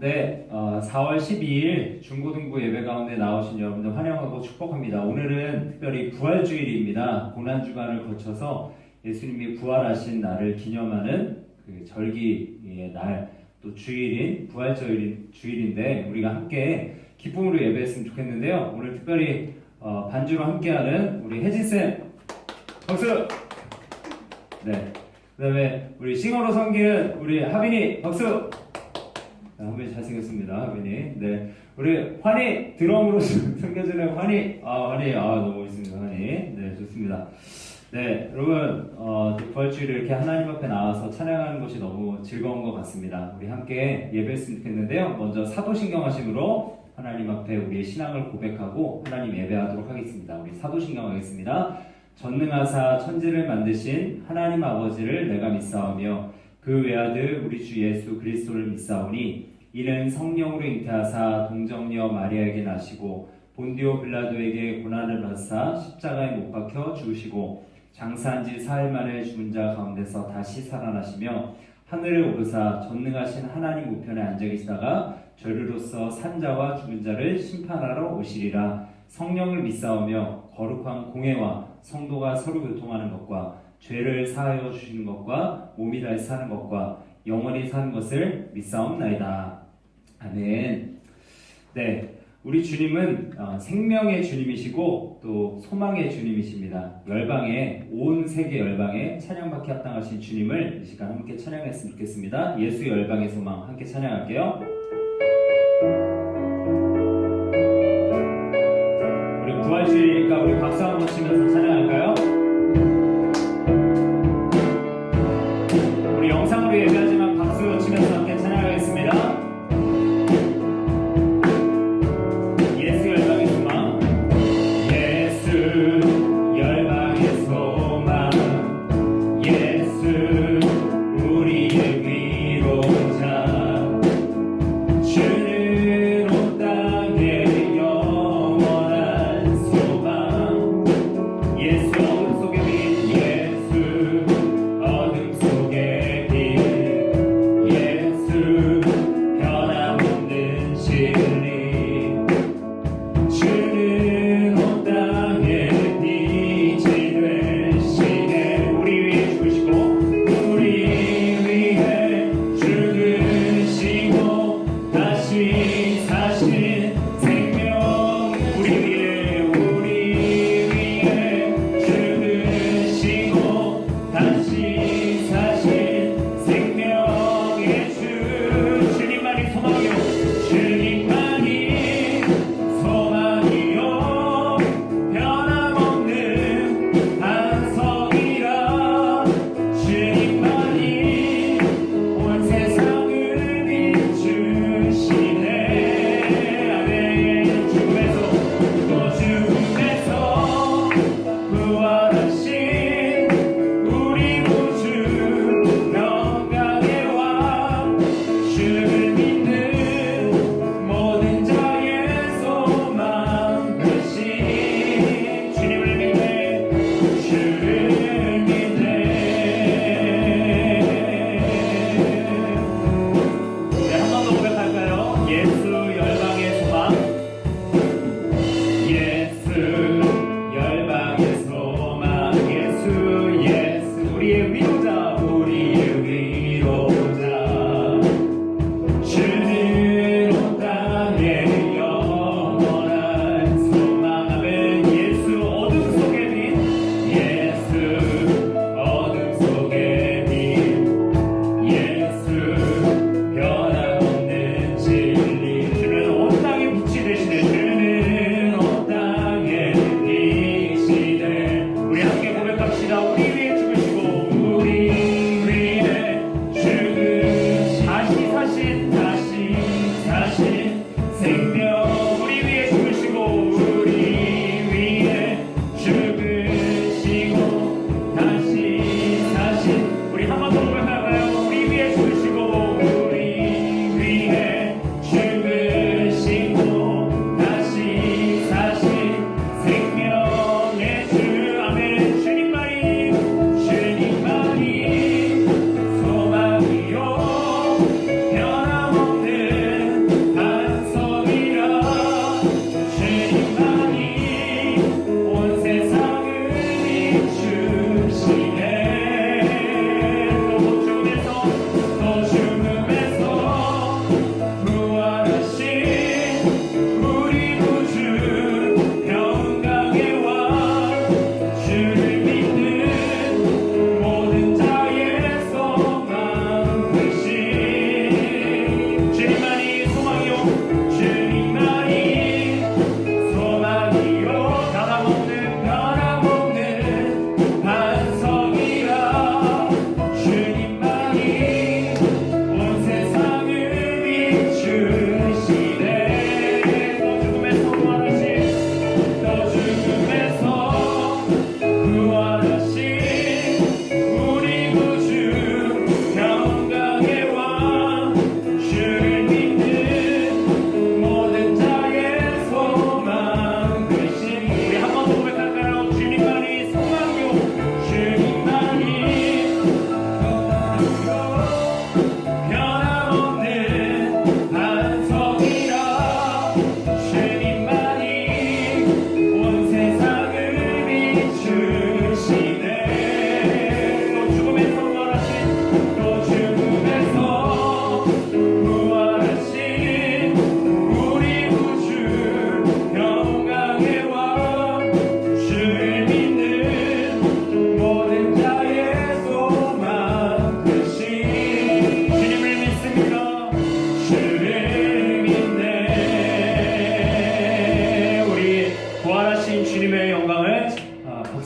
4월 12일 중고등부 예배 가운데 나오신 여러분들 환영하고 축복합니다. 오늘은 특별히 부활주일입니다. 고난주간을 거쳐서 예수님이 부활하신 날을 기념하는 그 절기의 날, 또 주일인 부활주일인데 우리가 함께 기쁨으로 예배했으면 좋겠는데요. 오늘 특별히 반주로 함께하는 우리 혜진쌤 박수! 네. 그 다음에 우리 싱어로 섬기는 우리 하빈이 박수! 하빈이 잘생겼습니다. 하빈이. 네. 우리 환희 드럼으로 섬겨주는 환희. 환희. 너무 멋있습니다. 환희. 네, 좋습니다. 네, 여러분, 부활주일을 이렇게 하나님 앞에 나와서 찬양하는 것이 너무 즐거운 것 같습니다. 우리 함께 예배했으면 좋겠는데요. 먼저 사도신경 하심으로 하나님 앞에 우리의 신앙을 고백하고 하나님 예배하도록 하겠습니다. 우리 사도신경 하겠습니다. 전능하사 천지를 만드신 하나님 아버지를 내가 믿사오며 그 외아들 우리 주 예수 그리스도를 믿사오니 이는 성령으로 잉태하사 동정녀 마리아에게 나시고 본디오 빌라도에게 고난을 받사 십자가에 못 박혀 죽으시고 장사한 지 사흘 만에 죽은 자 가운데서 다시 살아나시며 하늘에 오르사 전능하신 하나님 우편에 앉아 계시다가 죄르로서 산 자와 죽은 자를 심판하러 오시리라. 성령을 믿사오며 거룩한 공회와 성도가 서로 교통하는 것과 죄를 사하여 주시는 것과 몸이 다시 사는 것과 영원히 사는 것을 믿사옵나이다. 아멘. 네, 우리 주님은 생명의 주님이시고 또 소망의 주님이십니다. 열방에, 온 세계 열방에 찬양받기 합당하신 주님을 이 시간 함께 찬양했으면 좋겠습니다. 예수의 열방의 소망 함께 찬양할게요. 우리 부활주일이니까 우리 박수 한번 치면서 찬양할까요? 우리 영상으로 예배하지만 박수 치면서 함께 찬양하겠습니다. 예수 열방의 소망, 예수 열방의 소망, 예수 우리의 위로자, 주는 온 땅에 영원한 소망,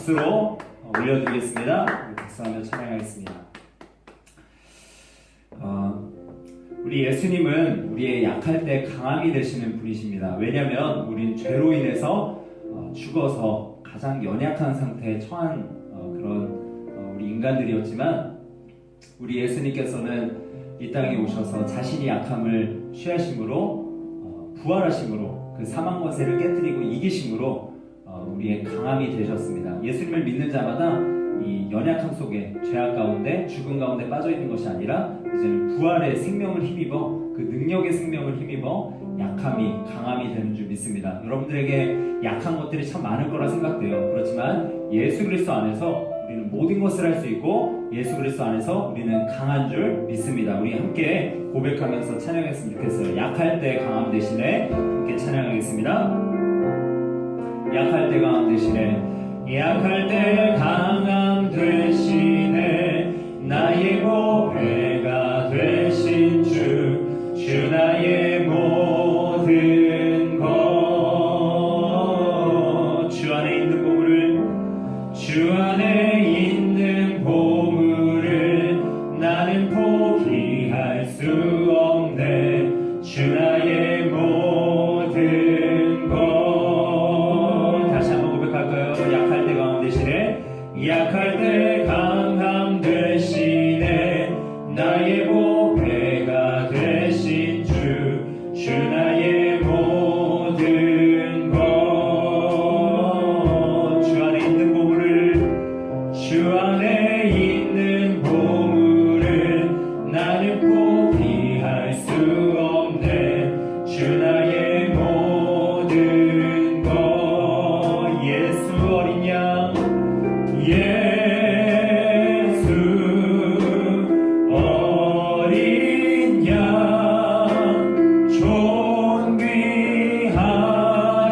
박수로 올려드리겠습니다. 박수하며 찬양하겠습니다. 우리 예수님은 우리의 약할 때 강함이 되시는 분이십니다. 왜냐하면 우린 죄로 인해서 죽어서 가장 연약한 상태에 처한 그런 우리 인간들이었지만 우리 예수님께서는 이 땅에 오셔서 자신이 약함을 취하심으로 부활하심으로 그 사망 권세를 깨뜨리고 이기심으로 우리의 강함이 되셨습니다. 예수님을 믿는 자마다 이 연약함 속에 죄악 가운데 죽음 가운데 빠져 있는 것이 아니라 이제는 부활의 생명을 힘입어 그 능력의 생명을 힘입어 약함이 강함이 되는 줄 믿습니다. 여러분들에게 약한 것들이 참 많을 거라 생각돼요. 그렇지만 예수 그리스도 안에서 우리는 모든 것을 할 수 있고 예수 그리스도 안에서 우리는 강한 줄 믿습니다. 우리 함께 고백하면서 찬양했으면 좋겠어요. 약할 때 강함 대신에 함께 찬양하겠습니다. 약할 때 강함 대신에 약할 때 강함 대신에 나의 보배가 되신 주 나의 모든 것 주 안에 있는 보물을 주 안에 있는 보물을 나는 포기할 수 없네 주 나의 모든 것 다시 한번 고백할까요? 약할 때 강함 대신에 약할 때 강함 대신에 나의 보배가 되신 주 나의 모든 것 주 안에 있는 보물을 주 안에 있는 보물을 나는 포기할 수 없네 주 나의 모든 것 예수 어린 양 예수 어린 양 존귀한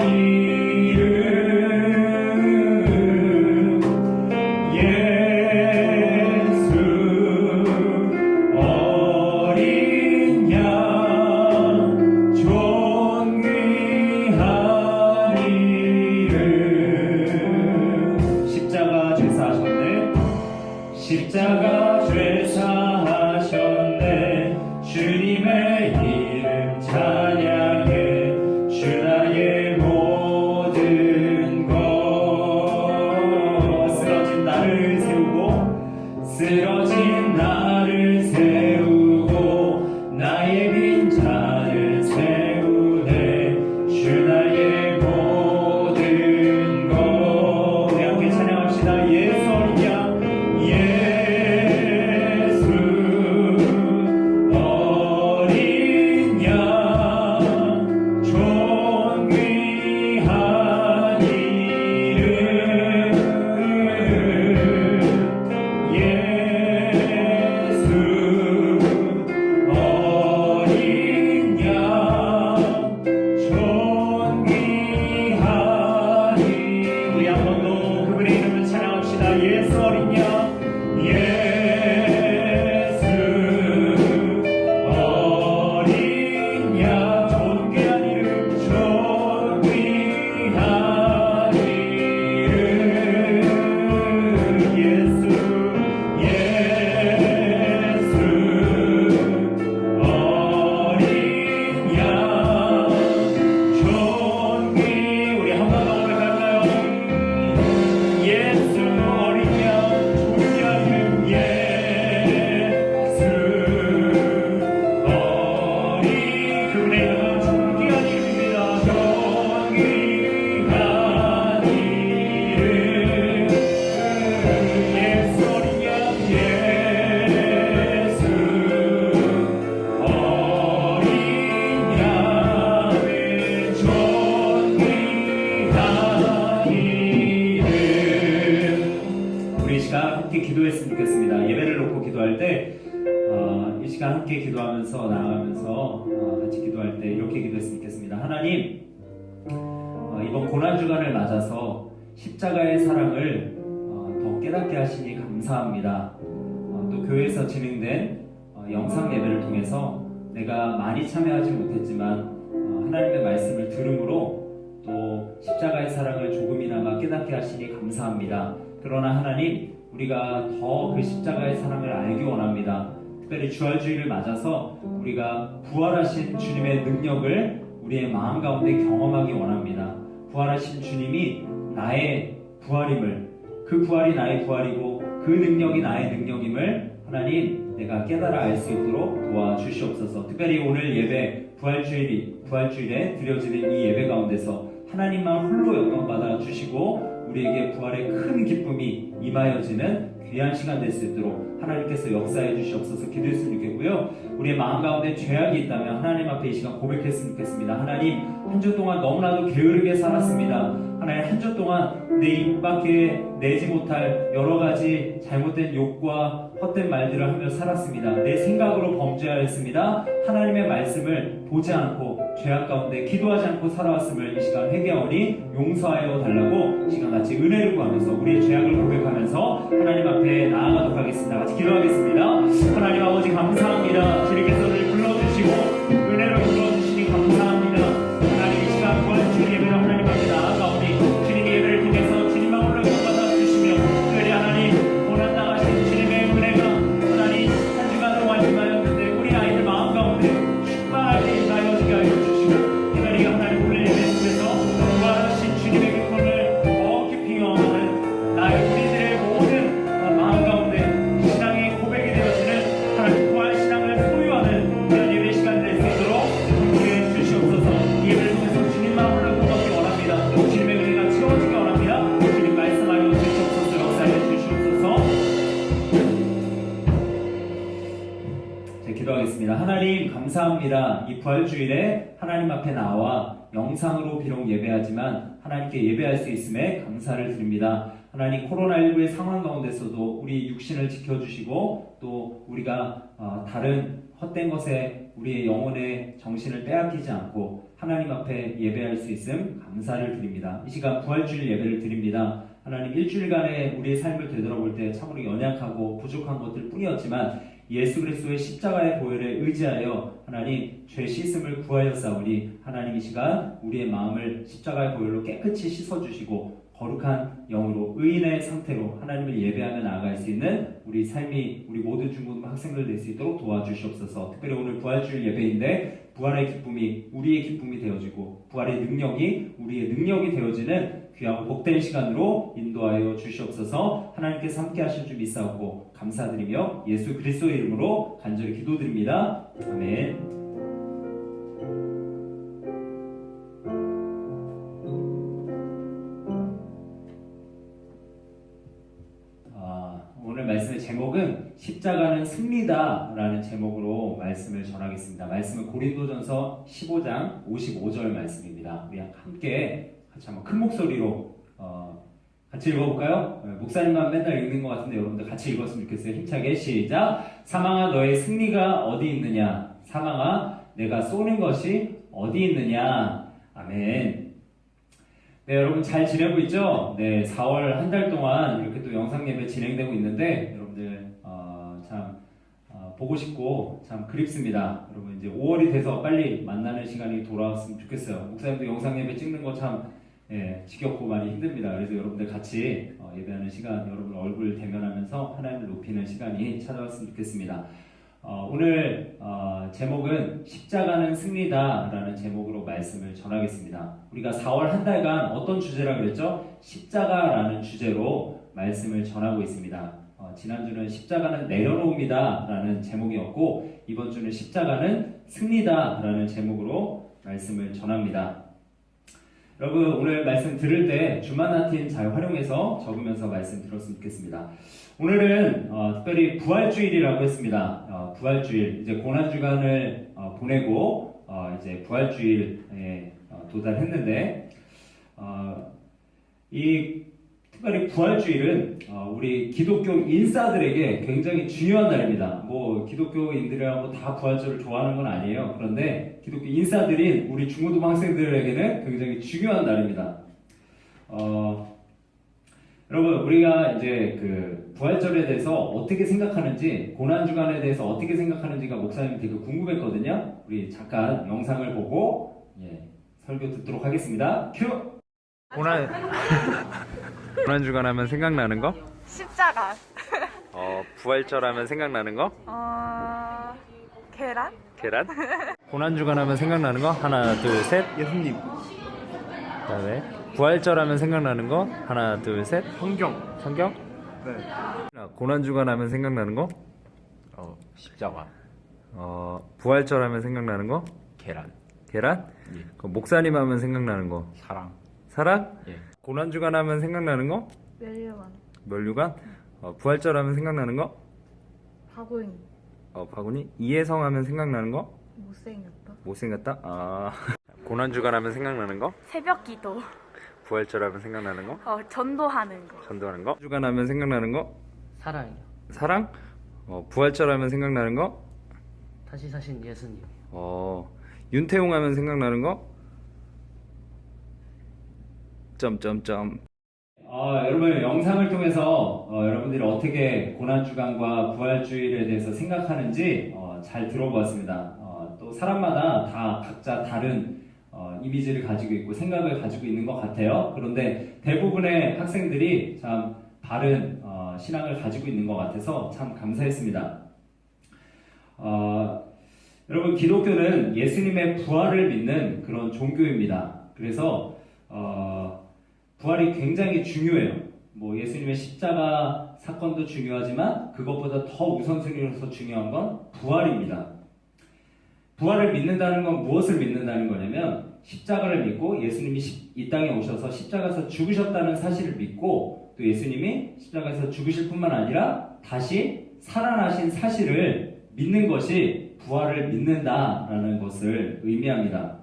이름 예수 어린 양 존귀한 이름 십자가 죄사하셨네 십자가 죄사하셨네 주님의 이름 찬양해 주 나의 모든 것 쓰러진 나를 세우고 쓰러진 나를 세우고 나의 빈자를 세우네 주 나의 모든 것 우리 함께 찬양합시다. 예수 어린 양 예수 어린 양 존귀한 이름 예수 어린 양 존귀한 이름 우리 한 번 더 그분의 이름을 찬양합시다. 예수 어린 양 예수 어린 양 존귀한 이름 존귀한 이름 예수 예수 어린 양 존귀 우리 한 번 더 고백할까요? 예수 어린 양 존귀한 이름 예수 어린 그분의 이름은 존귀한 이름입니다. 존귀한 이름 예수 어린 양 예수 어린 양의 존귀한 이름 우리 이 시간 함께 기도했으면 좋겠습니다. 예배를 놓고 기도할 때 이 시간 함께 기도하면서 나아가면서 같이 기도할 때 이렇게 기도했으면 좋겠습니다. 하나님 이번 고난주간을 맞아서 십자가의 사랑을 더 깨닫게 하시니 감사합니다. 또 교회에서 진행된 영상 예배를 통해서 내가 많이 참여하지 못했지만 하나님의 말씀을 들음으로 또 십자가의 사랑을 조금이나마 깨닫게 하시니 감사합니다. 그러나 하나님, 우리가 더 그 십자가의 사랑을 알기 원합니다. 특별히 주알주일을 맞아서 우리가 부활하신 주님의 능력을 우리의 마음 가운데 경험하기 원합니다. 부활하신 주님이 나의 부활임을, 그 부활이 나의 부활이고 그 능력이 나의 능력임을 하나님, 내가 깨달아 알 수 있도록 도와주시옵소서. 특별히 오늘 예배, 부활주일에 드려지는 이 예배 가운데서 하나님만 홀로 영광받아 주시고 우리에게 부활의 큰 기쁨이 임하여지는 귀한 시간 될 수 있도록 하나님께서 역사해 주시옵소서. 기도했으면 좋겠고요. 우리의 마음 가운데 죄악이 있다면 하나님 앞에 이 시간 고백했으면 좋겠습니다. 하나님, 한 주 동안 너무나도 게으르게 살았습니다. 하나님, 한 주 동안 내 입 밖에 내지 못할 여러 가지 잘못된 욕과 헛된 말들을 하며 살았습니다. 내 생각으로 범죄하였습니다. 하나님의 말씀을 보지 않고 죄악 가운데 기도하지 않고 살아왔음을 이 시간 회개하오니 용서하여 달라고 시간 같이 은혜를 구하면서 우리의 죄악을 고백하면서 하나님 앞에 나아가도록 하겠습니다. 같이 기도하겠습니다. 하나님 아버지, 감사합니다. 주님께서 우리를 불러주시고 은혜로 불러주시니 감사합니다. 하나님, 이 시간 부활주일 예배를 하나님 앞에 나아가오니 주님 예배를 통해서 주님만 홀로 영광받아 주시며 특별히 하나님, 고난 당하신 주님의 은혜가 하나님 한 주간 동안 임하였는데 우리 아이들 마음 가운데 충만하게 임하여지게 하여 주시고, 특별히 하나님 오늘 예배 속에서 부활하신 주님의 기쁨을 더 깊이 경험하는 나의 우리들의 모든 마음 가운데 신앙의 고백이 되어지는 하나님 부활 신앙을 소유하는 그런 예배 시간 될 수 있도록 함께해 주시옵소서. 이 예배를 통해서 주님만 홀로 영광받기 원합니다. 주님의 은혜가 채워지기 원합니다. 주님 말씀하여 주시옵소서. 역사해 주시옵소서. 기도하겠습니다. 하나님, 감사합니다. 이 부활주일에 하나님 앞에 나와 영상으로 비록 예배하지만 하나님께 예배할 수 있음에 감사를 드립니다. 하나님, 코로나19의 상황 가운데서도 우리 육신을 지켜주시고 또 우리가 다른 헛된 것에 우리의 영혼의 정신을 빼앗기지 않고 하나님 앞에 예배할 수 있음 감사를 드립니다. 이 시간 부활주일 예배를 드립니다. 하나님, 일주일간의 우리의 삶을 되돌아볼 때 참으로 연약하고 부족한 것들 뿐이었지만 예수 그리스도의 십자가의 보혈에 의지하여 하나님 죄 씻음을 구하였사오니 하나님, 이 시간 우리의 마음을 십자가의 보혈로 깨끗이 씻어주시고 거룩한 영으로 의인의 상태로 하나님을 예배하며 나아갈 수 있는 우리 삶이, 우리 모든 중고등부 학생들 될 수 있도록 도와주시옵소서. 특별히 오늘 부활주일 예배인데 부활의 기쁨이 우리의 기쁨이 되어지고 부활의 능력이 우리의 능력이 되어지는 귀하고 복된 시간으로 인도하여 주시옵소서. 하나님께서 함께 하실 줄 믿사옵고 감사드리며 예수 그리스도의 이름으로 간절히 기도드립니다. 아멘. 오늘 말씀의 제목은 십자가는 승리다 라는 제목으로 말씀을 전하겠습니다. 말씀은 고린도전서 15장 55절 말씀입니다. 우리 함께 같이 한번 큰 목소리로 같이 읽어볼까요? 목사님만 맨날 읽는 것 같은데 여러분들 같이 읽었으면 좋겠어요. 힘차게 시작! 사망아, 너의 승리가 어디 있느냐? 사망아, 내가 쏘는 것이 어디 있느냐? 아멘. 네, 여러분 잘 지내고 있죠? 네, 4월 한 달 동안 이렇게 또 영상 예배 진행되고 있는데 여러분들 참 보고 싶고 참 그립습니다. 여러분 이제 5월이 돼서 빨리 만나는 시간이 돌아왔으면 좋겠어요. 목사님도 영상 예배 찍는 거 참 지겹고 많이 힘듭니다. 그래서 여러분들 같이 예배하는 시간, 여러분 얼굴 대면하면서 하나님을 높이는 시간이 찾아왔으면 좋겠습니다. 오늘 제목은 십자가는 승리다 라는 제목으로 말씀을 전하겠습니다. 우리가 4월 한 달간 어떤 주제라 그랬죠? 십자가라는 주제로 말씀을 전하고 있습니다. 지난주는 십자가는 내려놓음이다 라는 제목이었고 이번 주는 십자가는 승리다 라는 제목으로 말씀을 전합니다. 여러분 오늘 말씀 들을 때 주마나틴 잘 활용해서 적으면서 말씀 들었으면 좋겠습니다. 오늘은 특별히 부활주일이라고 했습니다. 부활주일, 이제 고난주간을 보내고 이제 부활주일에 도달했는데 이 특별히 부활주일은 우리 기독교 인싸들에게 굉장히 중요한 날입니다. 뭐 기독교인들이라고 다 부활절을 좋아하는 건 아니에요. 그런데 기독교 인싸들인 우리 중고등부 학생들에게는 굉장히 중요한 날입니다. 여러분 우리가 이제 그 부활절에 대해서 어떻게 생각하는지, 고난주간에 대해서 어떻게 생각하는지가 목사님 되게 궁금했거든요. 우리 잠깐 영상을 보고 설교 듣도록 하겠습니다. 큐! 고난주간 하면 생각나는 거? 십자가. 부활절 하면 생각나는 거? 계란? 계란? 고난주간 하면 생각나는 거? 하나, 둘, 셋. 예수님. 그다음에 부활절 하면 생각나는 거? 하나, 둘, 셋. 성경. 성경? 네. 고난주간 하면 생각나는 거? 십자가. 부활절 하면 생각나는 거? 계란. 계란? 예. 그럼 목사님 하면 생각나는 거? 사랑. 사랑? 예. 고난주간 하면 생각나는 거? 멸류관. 면류관? 부활절 하면 생각나는 거? 바구니. 바구니? 이해성 하면 생각나는 거? 못생겼다. 못생겼다? 고난주간 하면 생각나는 거? 새벽 기도. 부활절 하면 생각나는 거? 전도하는 거. 전도하는 거? 주간 하면 생각나는 거? 사랑이요. 사랑? 부활절 하면 생각나는 거? 다시 사신 예수님. 윤태용 하면 생각나는 거? 점점점. 여러분 영상을 통해서 여러분들이 어떻게 고난주간과 부활주일에 대해서 생각하는지 잘 들어보았습니다. 또 사람마다 다 각자 다른 이미지를 가지고 있고 생각을 가지고 있는 것 같아요. 그런데 대부분의 학생들이 참 바른 신앙을 가지고 있는 것 같아서 참 감사했습니다. 여러분 기독교는 예수님의 부활을 믿는 그런 종교입니다. 그래서 부활이 굉장히 중요해요. 뭐 예수님의 십자가 사건도 중요하지만 그것보다 더 우선순위로서 중요한 건 부활입니다. 부활을 믿는다는 건 무엇을 믿는다는 거냐면 십자가를 믿고 예수님이 이 땅에 오셔서 십자가에서 죽으셨다는 사실을 믿고 또 예수님이 십자가에서 죽으실 뿐만 아니라 다시 살아나신 사실을 믿는 것이 부활을 믿는다라는 것을 의미합니다.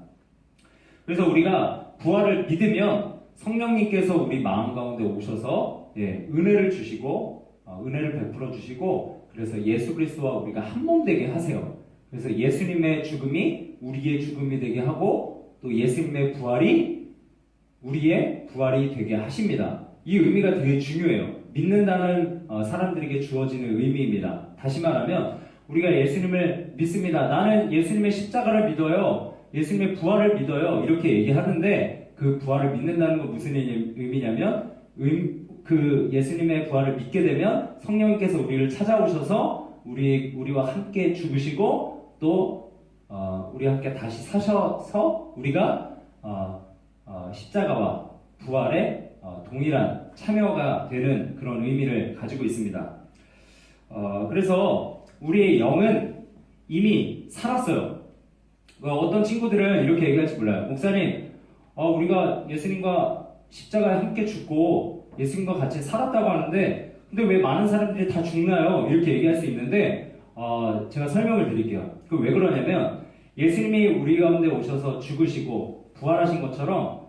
그래서 우리가 부활을 믿으면 성령님께서 우리 마음 가운데 오셔서 은혜를 주시고 은혜를 베풀어 주시고 그래서 예수 그리스도와 우리가 한 몸 되게 하세요. 그래서 예수님의 죽음이 우리의 죽음이 되게 하고 또 예수님의 부활이 우리의 부활이 되게 하십니다. 이 의미가 되게 중요해요. 믿는다는 사람들에게 주어지는 의미입니다. 다시 말하면 우리가 예수님을 믿습니다. 나는 예수님의 십자가를 믿어요. 예수님의 부활을 믿어요. 이렇게 얘기하는데 그 부활을 믿는다는 건 무슨 의미냐면 그 예수님의 부활을 믿게 되면 성령님께서 우리를 찾아오셔서 우리와 함께 죽으시고 또 우리와 함께 다시 사셔서 우리가 십자가와 부활에 동일한 참여가 되는 그런 의미를 가지고 있습니다. 그래서 우리의 영은 이미 살았어요. 어떤 친구들은 이렇게 얘기할지 몰라요. 목사님, 우리가 예수님과 십자가에 함께 죽고 예수님과 같이 살았다고 하는데 근데 왜 많은 사람들이 다 죽나요? 이렇게 얘기할 수 있는데 제가 설명을 드릴게요. 그 왜 그러냐면 예수님이 우리 가운데 오셔서 죽으시고 부활하신 것처럼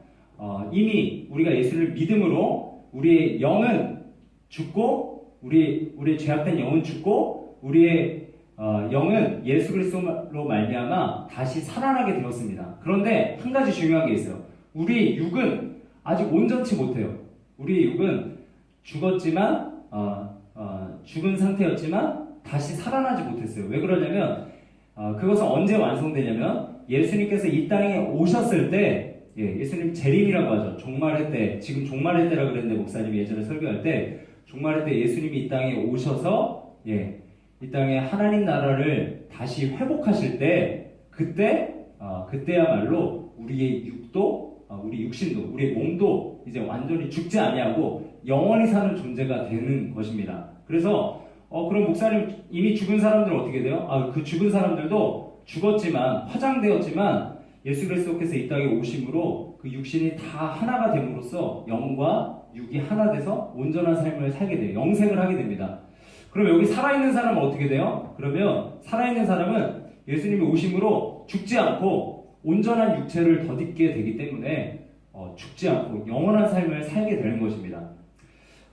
이미 우리가 예수를 믿음으로 우리의 영은 죽고 우리의 죄악된 영은 죽고 우리의 영은 예수 그리스도로 말미암아 다시 살아나게 되었습니다. 그런데 한 가지 중요한 게 있어요. 우리 육은 아직 온전치 못해요. 우리 육은 죽었지만 죽은 상태였지만 다시 살아나지 못했어요. 왜 그러냐면 그것은 언제 완성되냐면 예수님께서 이 땅에 오셨을 때 예수님 재림이라고 하죠. 종말의 때, 지금 종말의 때라고 그랬는데 목사님이 예전에 설교할 때 종말의 때 예수님이 이 땅에 오셔서 이 땅에 하나님 나라를 다시 회복하실 때 그때야말로 우리의 육도 우리 육신도 우리의 몸도 이제 완전히 죽지 아니하고 영원히 사는 존재가 되는 것입니다. 그래서 그럼 목사님 이미 죽은 사람들은 어떻게 돼요? 그 죽은 사람들도 죽었지만 화장되었지만 예수 그리스도께서 이 땅에 오심으로 그 육신이 다 하나가 됨으로써 영과 육이 하나 돼서 온전한 삶을 살게 돼요. 영생을 하게 됩니다. 그럼 여기 살아있는 사람은 어떻게 돼요? 그러면 살아있는 사람은 예수님이 오심으로 죽지 않고 온전한 육체를 덧입게 되기 때문에 죽지 않고 영원한 삶을 살게 되는 것입니다.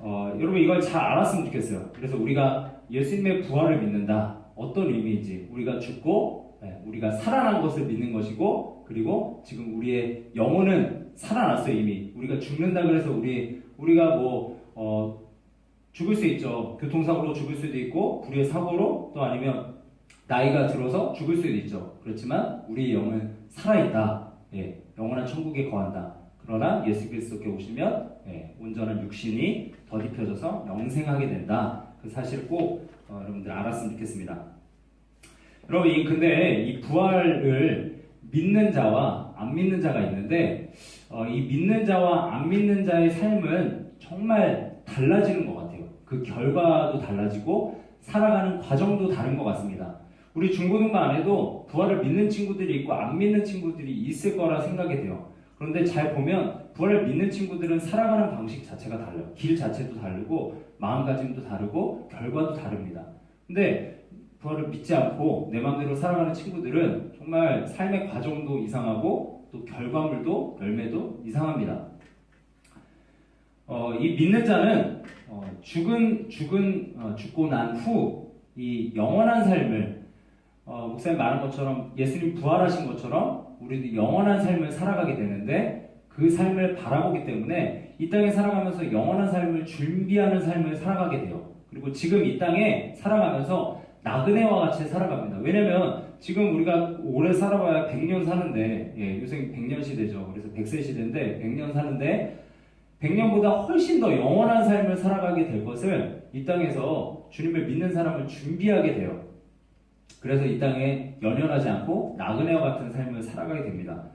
여러분 이걸 잘 알았으면 좋겠어요. 그래서 우리가 예수님의 부활을 믿는다. 어떤 의미인지 우리가 죽고 우리가 살아난 것을 믿는 것이고 그리고 지금 우리의 영혼은 살아났어요. 이미 우리가 죽는다 그래서 우리가 죽을 수 있죠. 교통사고로 죽을 수도 있고 불의 사고로 또 아니면 나이가 들어서 죽을 수도 있죠. 그렇지만 우리의 영은 살아있다. 영원한 천국에 거한다. 그러나 예수 그리스도께 오시면 온전한 육신이 더딥혀져서 영생하게 된다. 그 사실을 꼭 여러분들 알았으면 좋겠습니다. 여러분, 근데 이 부활을 믿는 자와 안 믿는 자가 있는데 이 믿는 자와 안 믿는 자의 삶은 정말 달라지는 것 같아요. 그 결과도 달라지고 살아가는 과정도 다른 것 같습니다. 우리 중고등부 안에도 부활을 믿는 친구들이 있고 안 믿는 친구들이 있을 거라 생각이 돼요. 그런데 잘 보면 부활을 믿는 친구들은 살아가는 방식 자체가 달라요. 길 자체도 다르고 마음가짐도 다르고 결과도 다릅니다. 근데 부활을 믿지 않고 내 마음대로 살아가는 친구들은 정말 삶의 과정도 이상하고 또 결과물도 열매도 이상합니다. 이 믿는 자는 죽고 난 후 이 영원한 삶을 목사님 말한 것처럼 예수님 부활하신 것처럼 우리도 영원한 삶을 살아가게 되는데 그 삶을 바라보기 때문에 이 땅에 살아가면서 영원한 삶을 준비하는 삶을 살아가게 돼요. 그리고 지금 이 땅에 살아가면서 나그네와 같이 살아갑니다. 왜냐면 지금 우리가 오래 살아봐야 100년 사는데 요새 100년 시대죠. 그래서 100세 시대인데 100년 사는데 100년보다 훨씬 더 영원한 삶을 살아가게 될 것을 이 땅에서 주님을 믿는 사람을 준비하게 돼요. 그래서 이 땅에 연연하지 않고 나그네와 같은 삶을 살아가게 됩니다.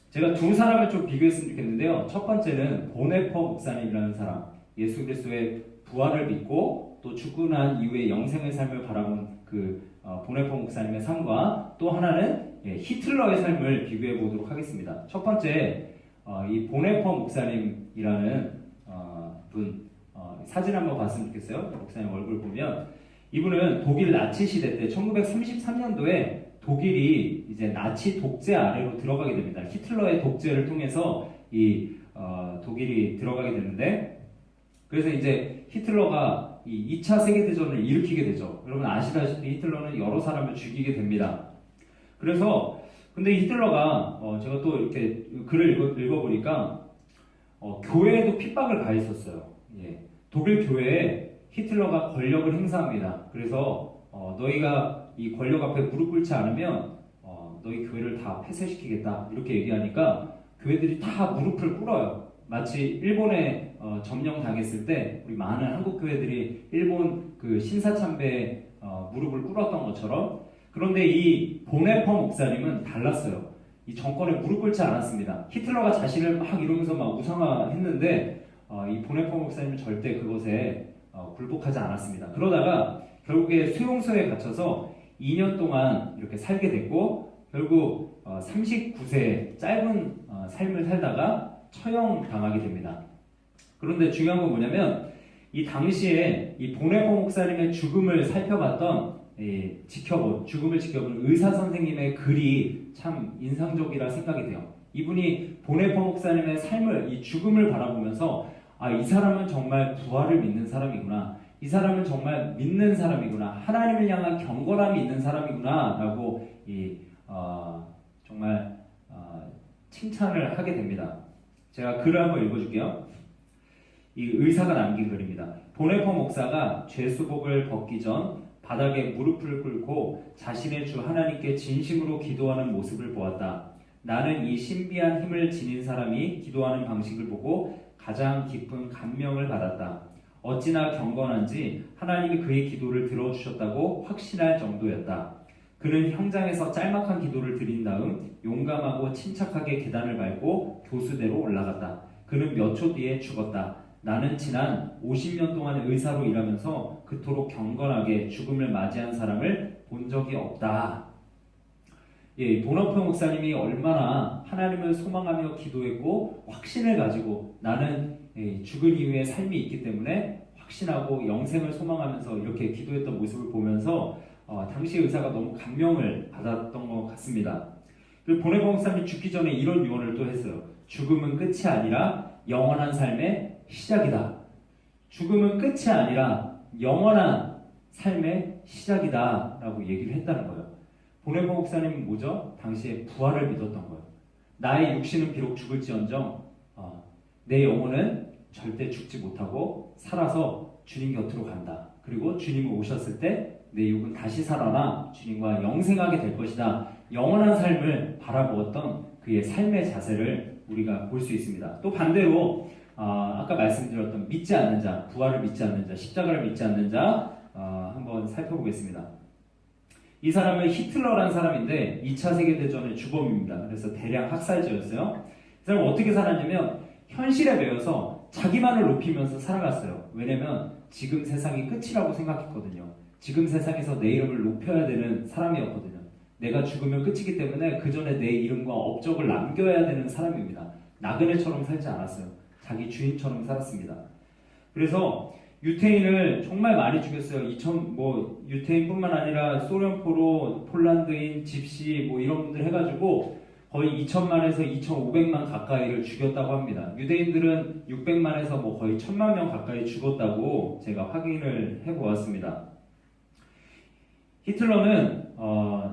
제가 두 사람을 좀 비교했으면 좋겠는데요. 첫 번째는 보네퍼 목사님이라는 사람, 예수 그리스도의 부활을 믿고 또 죽고 난 이후에 영생의 삶을 바라본 그 보네퍼 목사님의 삶과 또 하나는 히틀러의 삶을 비교해 보도록 하겠습니다. 첫 번째, 이 보네퍼 목사님이라는 분 사진 한번 봤으면 좋겠어요. 목사님 얼굴 보면 이분은 독일 나치 시대 때 1933년도에 독일이 이제 나치 독재 아래로 들어가게 됩니다. 히틀러의 독재를 통해서 이 독일이 들어가게 되는데 그래서 이제 히틀러가 이 2차 세계대전을 일으키게 되죠. 여러분 아시다시피 히틀러는 여러 사람을 죽이게 됩니다. 그래서 근데 히틀러가 제가 또 이렇게 글을 읽어보니까 교회에도 핍박을 가했었어요. 독일 교회에 히틀러가 권력을 행사합니다. 그래서 너희가 이 권력 앞에 무릎 꿇지 않으면 너희 교회를 다 폐쇄시키겠다 이렇게 얘기하니까 교회들이 다 무릎을 꿇어요. 마치 일본에 점령당했을 때 우리 많은 한국 교회들이 일본 그 신사참배에 무릎을 꿇었던 것처럼 그런데 이 보네퍼 목사님은 달랐어요. 이 정권에 무릎 꿇지 않았습니다. 히틀러가 자신을 막 이러면서 막 우상화했는데 이 보네퍼 목사님은 절대 그것에 굴복하지 않았습니다. 그러다가 결국에 수용소에 갇혀서 2년 동안 이렇게 살게 됐고 결국 39세 짧은 삶을 살다가 처형당하게 됩니다. 그런데 중요한 건 뭐냐면 이 당시에 이 보네퍼 목사님의 죽음을 살펴봤던 죽음을 지켜본 의사 선생님의 글이 참 인상적이라 생각이 돼요. 이분이 보네퍼 목사님의 삶을 이 죽음을 바라보면서 이 사람은 정말 부활을 믿는 사람이구나. 이 사람은 정말 믿는 사람이구나. 하나님을 향한 경건함이 있는 사람이구나. 라고 정말 칭찬을 하게 됩니다. 제가 글을 한번 읽어줄게요. 이 의사가 남긴 글입니다. 보네퍼 목사가 죄수복을 벗기 전 바닥에 무릎을 꿇고 자신의 주 하나님께 진심으로 기도하는 모습을 보았다. 나는 이 신비한 힘을 지닌 사람이 기도하는 방식을 보고 가장 깊은 감명을 받았다. 어찌나 경건한지 하나님이 그의 기도를 들어주셨다고 확신할 정도였다. 그는 현장에서 짤막한 기도를 드린 다음 용감하고 침착하게 계단을 밟고 교수대로 올라갔다. 그는 몇 초 뒤에 죽었다. 나는 지난 50년 동안 의사로 일하면서 그토록 경건하게 죽음을 맞이한 사람을 본 적이 없다. 보네퍼 목사님이 얼마나 하나님을 소망하며 기도했고 확신을 가지고 나는 죽은 이후에 삶이 있기 때문에 확신하고 영생을 소망하면서 이렇게 기도했던 모습을 보면서 당시 의사가 너무 감명을 받았던 것 같습니다. 그리고 보네퍼 목사님이 죽기 전에 이런 유언을 또 했어요. 죽음은 끝이 아니라 영원한 삶의 시작이다. 죽음은 끝이 아니라 영원한 삶의 시작이다 라고 얘기를 했다는 거예요. 보네퍼 목사님은 뭐죠? 당시에 부활을 믿었던 거예요. 나의 육신은 비록 죽을지언정 내 영혼은 절대 죽지 못하고 살아서 주님 곁으로 간다. 그리고 주님이 오셨을 때 내 육은 다시 살아나 주님과 영생하게 될 것이다. 영원한 삶을 바라보았던 그의 삶의 자세를 우리가 볼 수 있습니다. 또 반대로 아까 말씀드렸던 믿지 않는 자, 부활을 믿지 않는 자, 십자가를 믿지 않는 자 한번 살펴보겠습니다. 이 사람은 히틀러라는 사람인데 2차 세계대전의 주범입니다. 그래서 대량 학살자였어요. 이 사람은 어떻게 살았냐면 현실에 매여서 자기만을 높이면서 살아갔어요. 왜냐면 지금 세상이 끝이라고 생각했거든요. 지금 세상에서 내 이름을 높여야 되는 사람이었거든요. 내가 죽으면 끝이기 때문에 그 전에 내 이름과 업적을 남겨야 되는 사람입니다. 나그네처럼 살지 않았어요. 자기 주인처럼 살았습니다. 그래서 유태인을 정말 많이 죽였어요. 유태인뿐만 아니라 소련포로, 폴란드인, 집시 이런 분들 해가지고 거의 2천만에서 2,500만 가까이를 죽였다고 합니다. 유대인들은 600만에서 거의 1,000만 명 가까이 죽었다고 제가 확인을 해보았습니다. 히틀러는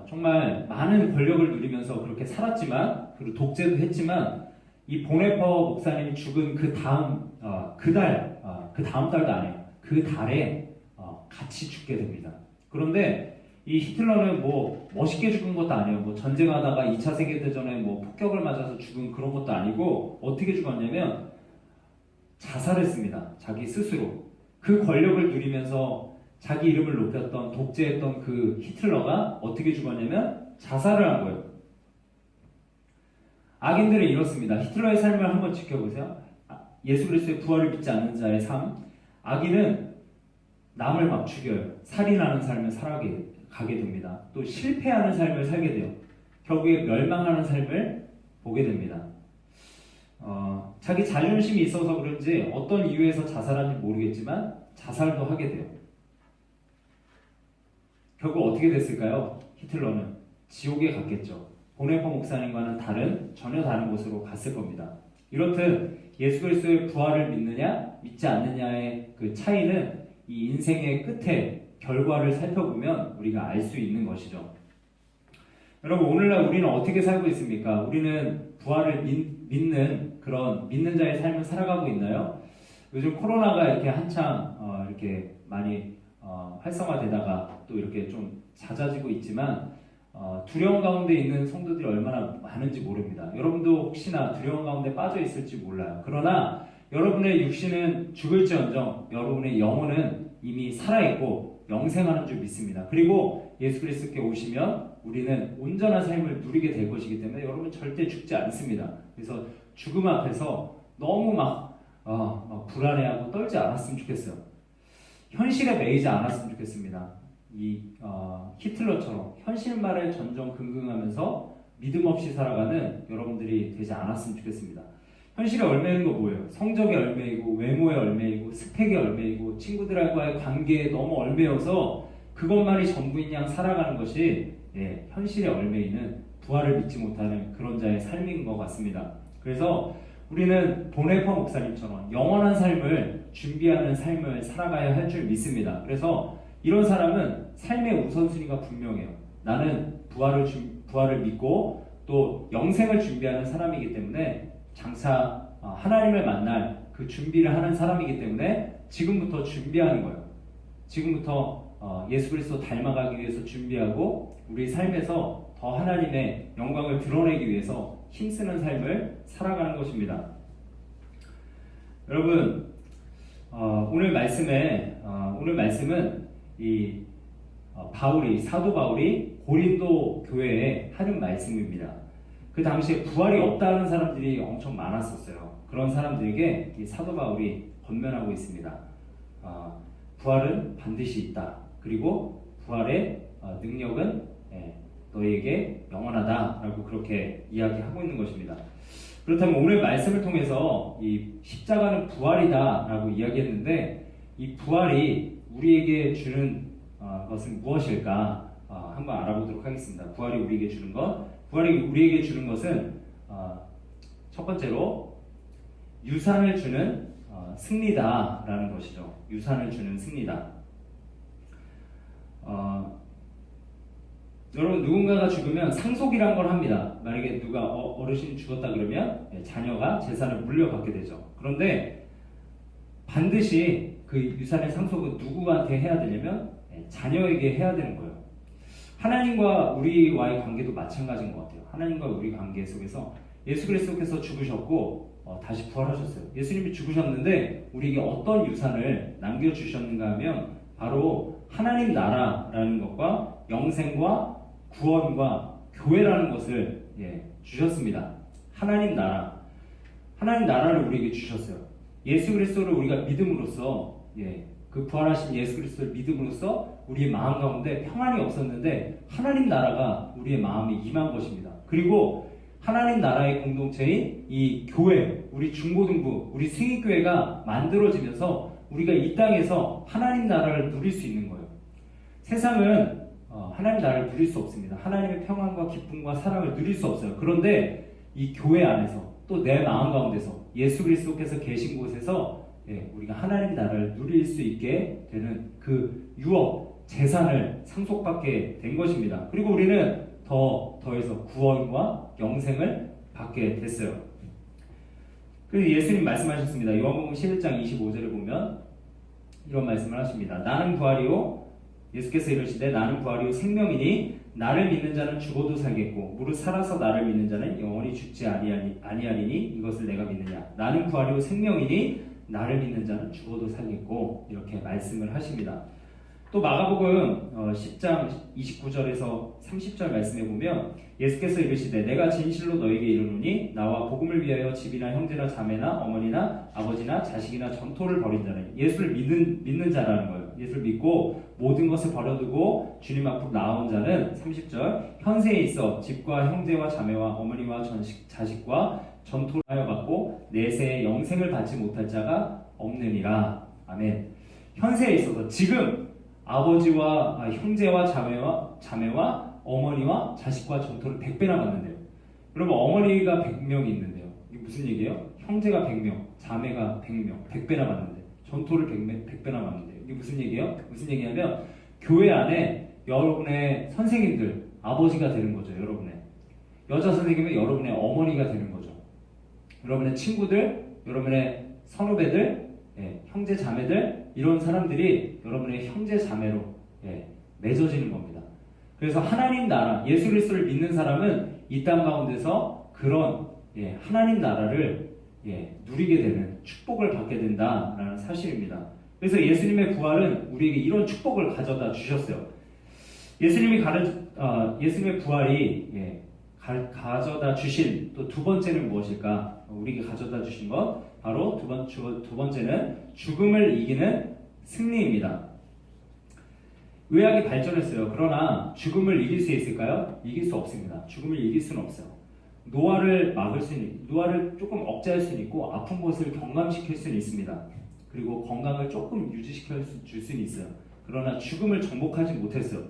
정말 많은 권력을 누리면서 그렇게 살았지만, 그리고 독재도 했지만, 이 보네퍼 목사님이 죽은 그 다음 달도 아니에요. 그 달에 같이 죽게 됩니다. 그런데 이 히틀러는 멋있게 죽은 것도 아니에요. 전쟁하다가 2차 세계대전에 폭격을 맞아서 죽은 그런 것도 아니고 어떻게 죽었냐면 자살했습니다. 자기 스스로. 그 권력을 누리면서 자기 이름을 높였던 독재했던 그 히틀러가 어떻게 죽었냐면 자살을 한 거예요. 악인들은 이렇습니다. 히틀러의 삶을 한번 지켜보세요. 예수 그리스도의 부활을 믿지 않는 자의 삶. 악인은 남을 막 죽여요. 살인하는 삶을 살아가게 됩니다. 또 실패하는 삶을 살게 돼요. 결국에 멸망하는 삶을 보게 됩니다. 자기 자존심이 있어서 그런지 어떤 이유에서 자살하는지 모르겠지만 자살도 하게 돼요. 결국 어떻게 됐을까요? 히틀러는 지옥에 갔겠죠. 보네퍼 목사님과는 전혀 다른 곳으로 갔을 겁니다. 이렇듯 예수 그리스도의 부활을 믿느냐 믿지 않느냐의 그 차이는 이 인생의 끝에 결과를 살펴보면 우리가 알 수 있는 것이죠. 여러분, 오늘날 우리는 어떻게 살고 있습니까? 우리는 부활을 믿는 그런 믿는 자의 삶을 살아가고 있나요? 요즘 코로나가 이렇게 한창 이렇게 많이 활성화되다가 또 이렇게 좀 잦아지고 있지만 두려움 가운데 있는 성도들이 얼마나 많은지 모릅니다. 여러분도 혹시나 두려움 가운데 빠져 있을지 몰라요. 그러나 여러분의 육신은 죽을지언정 여러분의 영혼은 이미 살아있고 영생하는 줄 믿습니다. 그리고 예수 그리스도께 오시면 우리는 온전한 삶을 누리게 될 것이기 때문에 여러분 절대 죽지 않습니다. 그래서 죽음 앞에서 너무 막 불안해하고 떨지 않았으면 좋겠어요. 현실에 매이지 않았으면 좋겠습니다. 히틀러처럼 현실말에 전전긍긍하면서 믿음 없이 살아가는 여러분들이 되지 않았으면 좋겠습니다. 현실에 얽매이는 거 뭐예요? 성적에 얽매이고 외모에 얽매이고 스펙에 얽매이고 친구들과의 관계에 너무 얽매여서 그것만이 전부인 양 살아가는 것이 현실에 얽매이는 부활을 믿지 못하는 그런 자의 삶인 것 같습니다. 그래서 우리는 보네퍼 목사님처럼 영원한 삶을 준비하는 삶을 살아가야 할 줄 믿습니다. 그래서 이런 사람은 삶의 우선순위가 분명해요. 나는 부활을 믿고 또 영생을 준비하는 사람이기 때문에 장차 하나님을 만날 그 준비를 하는 사람이기 때문에 지금부터 준비하는 거예요. 지금부터 예수 그리스도 닮아가기 위해서 준비하고 우리 삶에서 더 하나님의 영광을 드러내기 위해서 힘쓰는 삶을 살아가는 것입니다. 여러분, 오늘 말씀은 사도 바울이 고린도 교회에 하는 말씀입니다. 그 당시에 부활이 없다는 사람들이 엄청 많았었어요. 그런 사람들에게 이 사도 바울이 권면하고 있습니다. 부활은 반드시 있다. 그리고 부활의 능력은 너희에게 영원하다라고 그렇게 이야기하고 있는 것입니다. 그렇다면 오늘 말씀을 통해서 이 십자가는 부활이다라고 이야기했는데 이 부활이 우리에게 주는 것은 무엇일까 한번 알아보도록 하겠습니다. 부활이 우리에게 주는 것은 첫 번째로 유산을 주는 승리다라는 것이죠. 유산을 주는 승리다. 여러분, 누군가가 죽으면 상속이란 걸 합니다. 만약에 누가 어르신이 죽었다 그러면 자녀가 재산을 물려받게 되죠. 그런데 반드시 그 유산의 상속은 누구한테 해야 되냐면 자녀에게 해야 되는 거예요. 하나님과 우리와의 관계도 마찬가지인 것 같아요. 하나님과 우리 관계 속에서 예수 그리스도께서 죽으셨고 다시 부활하셨어요. 예수님이 죽으셨는데 우리에게 어떤 유산을 남겨주셨는가 하면 바로 하나님 나라라는 것과 영생과 구원과 교회라는 것을 주셨습니다. 하나님 나라를 우리에게 주셨어요. 예수 그리스도를 우리가 믿음으로써 그 부활하신 예수 그리스도를 믿음으로써 우리의 마음 가운데 평안이 없었는데 하나님 나라가 우리의 마음에 임한 것입니다. 그리고 하나님 나라의 공동체인 이 교회, 우리 중고등부, 우리 승익교회가 만들어지면서 우리가 이 땅에서 하나님 나라를 누릴 수 있는 거예요. 세상은 하나님 나라를 누릴 수 없습니다. 하나님의 평안과 기쁨과 사랑을 누릴 수 없어요. 그런데 이 교회 안에서 또 내 마음 가운데서 예수 그리스도께서 계신 곳에서 우리가 하나님 나라를 누릴 수 있게 되는 그 유업, 재산을 상속받게 된 것입니다. 그리고 우리는 더해서 구원과 영생을 받게 됐어요. 그래서 예수님 말씀하셨습니다. 요한복음 11장 25절을 보면 이런 말씀을 하십니다. 나는 부활이요, 예수께서 이르시되 나는 부활이요 생명이니 나를 믿는 자는 죽어도 살겠고 무릇 살아서 나를 믿는 자는 영원히 죽지 아니하리니 이것을 내가 믿느냐. 나는 부활이요 생명이니 나를 믿는 자는 죽어도 살겠고 이렇게 말씀을 하십니다. 또 마가복음 10장 29절에서 30절 말씀해 보면 예수께서 이르시되 내가 진실로 너에게 이르노니 나와 복음을 위하여 집이나 형제나 자매나 어머니나 아버지나 자식이나 전토를 벌인 자는 예수를 믿는 자라는 거예요. 예수를 믿고 모든 것을 버려두고 주님 앞으로 나온 자는 30절 현세에 있어 집과 형제와 자매와 어머니와 자식과 전토를 하여 받고 내세에 영생을 받지 못할 자가 없느니라. 아멘. 현세에 있어서 지금 아버지와 형제와 자매와 어머니와 자식과 전토를 100배나 받는데요. 여러분 어머니가 100명이 있는데요. 이게 무슨 얘기예요? 형제가 100명, 자매가 100명, 100배나 받는데 전토를 100배나 받는데요. 이게 무슨 얘기예요? 무슨 얘기냐면 교회 안에 여러분의 선생님들 아버지가 되는 거죠. 여러분의 여자 선생님은 여러분의 어머니가 되는 거죠. 여러분의 친구들, 여러분의 선후배들, 형제 자매들 이런 사람들이 여러분의 형제 자매로 맺어지는 겁니다. 그래서 하나님 나라, 예수 그리스도를 믿는 사람은 이 땅 가운데서 그런 하나님 나라를 누리게 되는 축복을 받게 된다라는 사실입니다. 그래서 예수님의 부활은 우리에게 이런 축복을 가져다 주셨어요. 예수님의 부활이 가져다 주신 또 두 번째는 무엇일까? 우리에게 가져다 주신 것 바로 두 번째는 죽음을 이기는 승리입니다. 의학이 발전했어요. 그러나 죽음을 이길 수 있을까요? 이길 수 없습니다. 죽음을 이길 수는 없어요. 노화를 조금 억제할 수는 있고 아픈 곳을 경감시킬 수는 있습니다. 그리고 건강을 조금 유지시켜 줄 수는 있어요. 그러나 죽음을 정복하지 못했어요.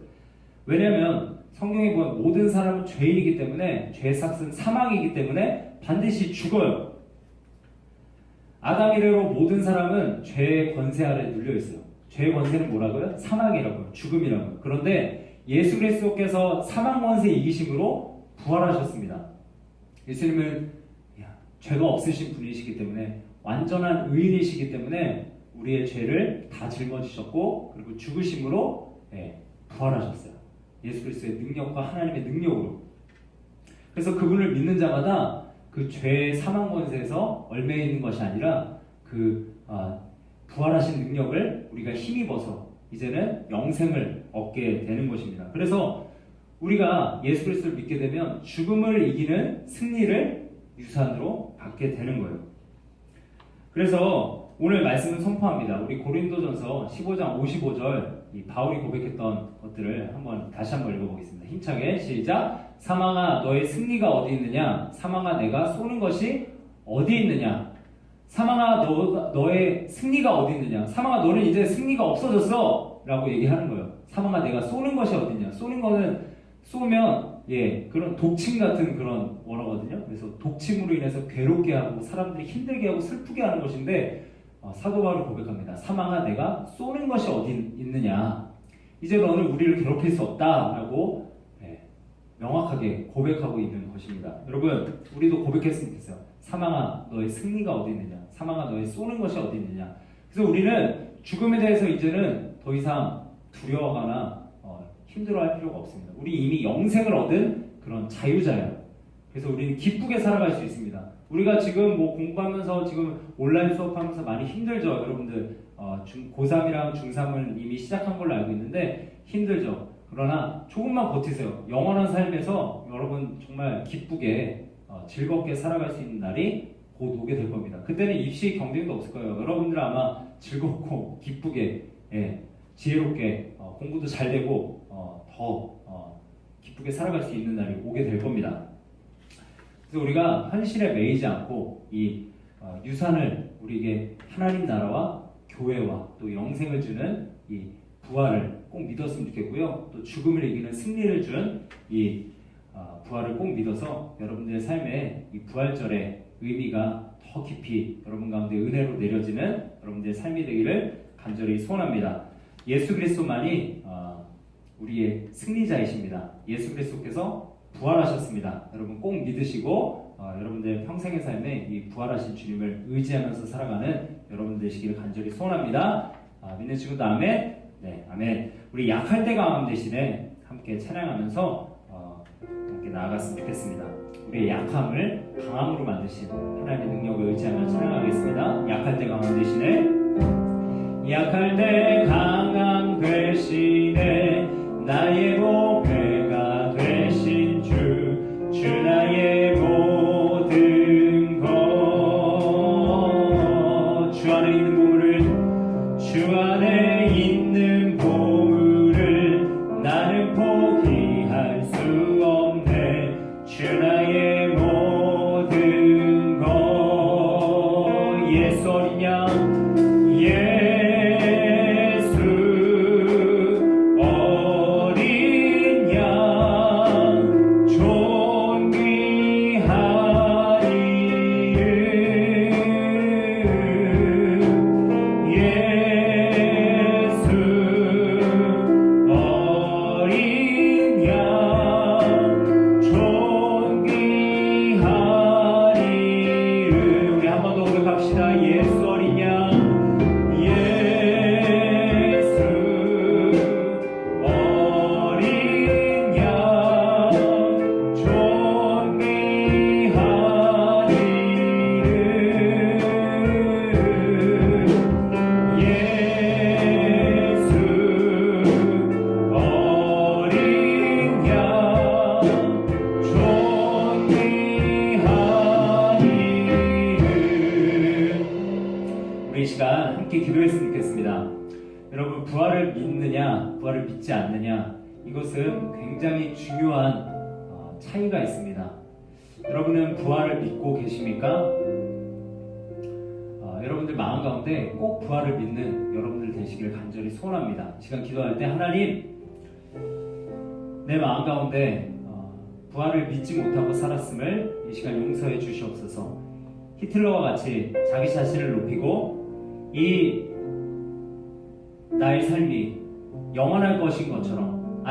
왜냐하면 성경에 보면 모든 사람은 죄인이기 때문에 죄의 삭은 사망이기 때문에 반드시 죽어요. 아담 이래로 모든 사람은 죄의 권세 아래 눌려 있어요. 죄의 권세는 뭐라고요? 사망이라고요. 죽음이라고요. 그런데 예수 그리스도께서 사망 권세 이기심으로 부활하셨습니다. 예수님은 죄가 없으신 분이시기 때문에 완전한 의인이시기 때문에 우리의 죄를 다 짊어지셨고 그리고 죽으심으로 부활하셨어요. 예수 그리스도의 능력과 하나님의 능력으로. 그래서 그분을 믿는 자마다 그 죄의 사망 권세에서 얽매여 있는 것이 아니라 부활하신 능력을 우리가 힘입어서 이제는 영생을 얻게 되는 것입니다. 그래서 우리가 예수 그리스도를 믿게 되면 죽음을 이기는 승리를 유산으로 받게 되는 거예요. 그래서 오늘 말씀은 선포합니다. 우리 고린도전서 15장 55절 이 바울이 고백했던 것들을 다시 한번 읽어보겠습니다. 힘차게 시작. 사망아 너의 승리가 어디 있느냐? 사망아 내가 쏘는 것이 어디 있느냐? 사망아 너의 승리가 어디 있느냐? 사망아 너는 이제 승리가 없어졌어 라고 얘기하는 거예요. 사망아 내가 쏘는 것이 어디 있냐? 쏘는 거는 쏘면 그런 독침 같은 그런 원어거든요. 그래서 독침으로 인해서 괴롭게 하고 사람들이 힘들게 하고 슬프게 하는 것인데 사도 바울이 고백합니다. 사망아 내가 쏘는 것이 어디 있느냐? 이제 너는 우리를 괴롭힐 수 없다라고 명확하게 고백하고 있는 것입니다. 여러분 우리도 고백했으면 좋겠어요. 사망아 너의 승리가 어디 있느냐? 사망아 너의 쏘는 것이 어디 있느냐? 그래서 우리는 죽음에 대해서 이제는 더 이상 두려워하거나 힘들어할 필요가 없습니다. 우리 이미 영생을 얻은 그런 자유자예요. 그래서 우리는 기쁘게 살아갈 수 있습니다. 우리가 지금 뭐 공부하면서 지금 온라인 수업하면서 많이 힘들죠, 여러분들. 고3이랑 중3은 이미 시작한 걸로 알고 있는데 힘들죠. 그러나 조금만 버티세요. 영원한 삶에서 여러분 정말 기쁘게 즐겁게 살아갈 수 있는 날이 곧 오게 될 겁니다. 그때는 입시 경쟁도 없을 거예요. 여러분들 아마 즐겁고 기쁘게 지혜롭게 공부도 잘 되고 더 기쁘게 살아갈 수 있는 날이 오게 될 겁니다. 그래서 우리가 현실에 매이지 않고 이 유산을 우리에게 하나님 나라와 교회와 또 영생을 주는 이 부활을 꼭 믿었으면 좋겠고요. 또 죽음을 이기는 승리를 준 이 부활을 꼭 믿어서 여러분들의 삶에 이 부활절의 의미가 더 깊이 여러분 가운데 은혜로 내려지는 여러분들의 삶이 되기를 간절히 소원합니다. 예수 그리스도만이 우리의 승리자이십니다. 예수 그리스도께서 부활하셨습니다. 여러분 꼭 믿으시고 여러분들의 평생의 삶에 이 부활하신 주님을 의지하면서 살아가는 여러분 되시기를 간절히 소원합니다. 믿는 친구도 아멘. 네, 아멘. 우리 약할 때 강함 대신에 함께 찬양하면서 함께 나아갔으면 좋겠습니다. 우리의 약함을 강함으로 만드신 하나님의 능력을 의지하며 찬양하겠습니다. 약할 때 강함 대신에 약할 때 강함 대신에 나의 보배가 되신 주 나의 모든 것 주 안에 있는 보물을 주 안에 있는 보물을 나는 포기할 수 없네 주 나의 모든 것 예수 어린 양 함께 기도했으면 좋겠습니다. 여러분 부활을 믿느냐 부활을 믿지 않느냐 이것은 굉장히 중요한 차이가 있습니다. 여러분은 부활을 믿고 계십니까? 여러분들 마음 가운데 꼭 부활을 믿는 여러분들 되시기를 간절히 소원합니다. 이 시간 기도할 때 하나님 내 마음 가운데 부활을 믿지 못하고 살았음을 이 시간 용서해 주시옵소서. 히틀러와 같이 자기 자신을 높이고 이 나의 삶이 영원할 것인 것처럼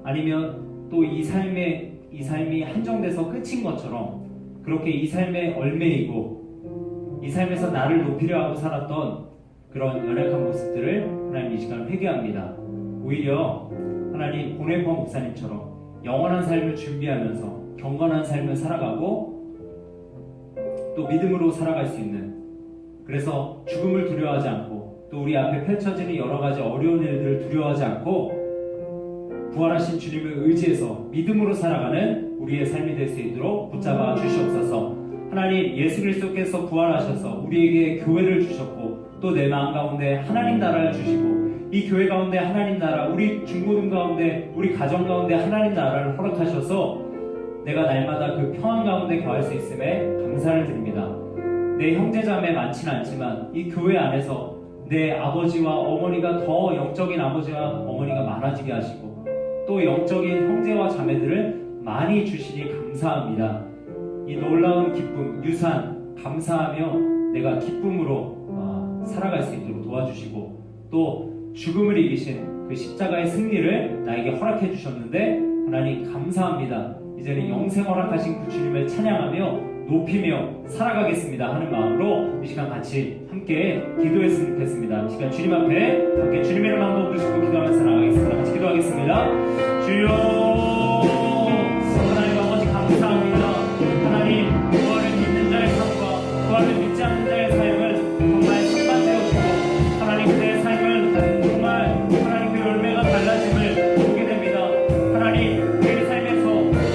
아니면 또 이 삶이 한정돼서 끝인 것처럼 그렇게 이 삶에 얽매이고 이 삶에서 나를 높이려 하고 살았던 그런 연약한 모습들을 하나님 이 시간 회개합니다. 오히려 하나님 보네퍼 목사님처럼 영원한 삶을 준비하면서 경건한 삶을 살아가고 또 믿음으로 살아갈 수 있는 그래서 죽음을 두려워하지 않고 또 우리 앞에 펼쳐지는 여러 가지 어려운 일들을 두려워하지 않고 부활하신 주님을 의지해서 믿음으로 살아가는 우리의 삶이 될 수 있도록 붙잡아 주시옵소서. 하나님 예수 그리스도께서 부활하셔서 우리에게 교회를 주셨고 또 내 마음 가운데 하나님 나라를 주시고 이 교회 가운데 하나님 나라 우리 중고등 가운데 우리 가정 가운데 하나님 나라를 허락하셔서 내가 날마다 그 평안 가운데 거할 수 있음에 감사를 드립니다. 내 형제자매 많지는 않지만 이 교회 안에서 내 아버지와 어머니가 더 영적인 아버지와 어머니가 많아지게 하시고 또 영적인 형제와 자매들을 많이 주시니 감사합니다. 이 놀라운 기쁨, 유산 감사하며 내가 기쁨으로 살아갈 수 있도록 도와주시고 또 죽음을 이기신 그 십자가의 승리를 나에게 허락해 주셨는데 하나님 감사합니다. 이제는 영생 허락하신 그 주님을 찬양하며 높이며 살아가겠습니다 하는 마음으로 이 시간 같이 함께 기도했으면 좋겠습니다. 이 시간 주님 앞에 함께 주님의 이름 한번 부르시고 기도하면서 나가겠습니다. 같이 기도하겠습니다. 주여 하나님 아버지 감사합니다. 하나님 부활을 믿는 자의 삶과 부활을 믿지 않는 자의 삶을 정말 상반되어주고 하나님 그의 삶은 정말 하나님 그 열매가 달라짐을 보게 됩니다. 하나님 그의 삶에서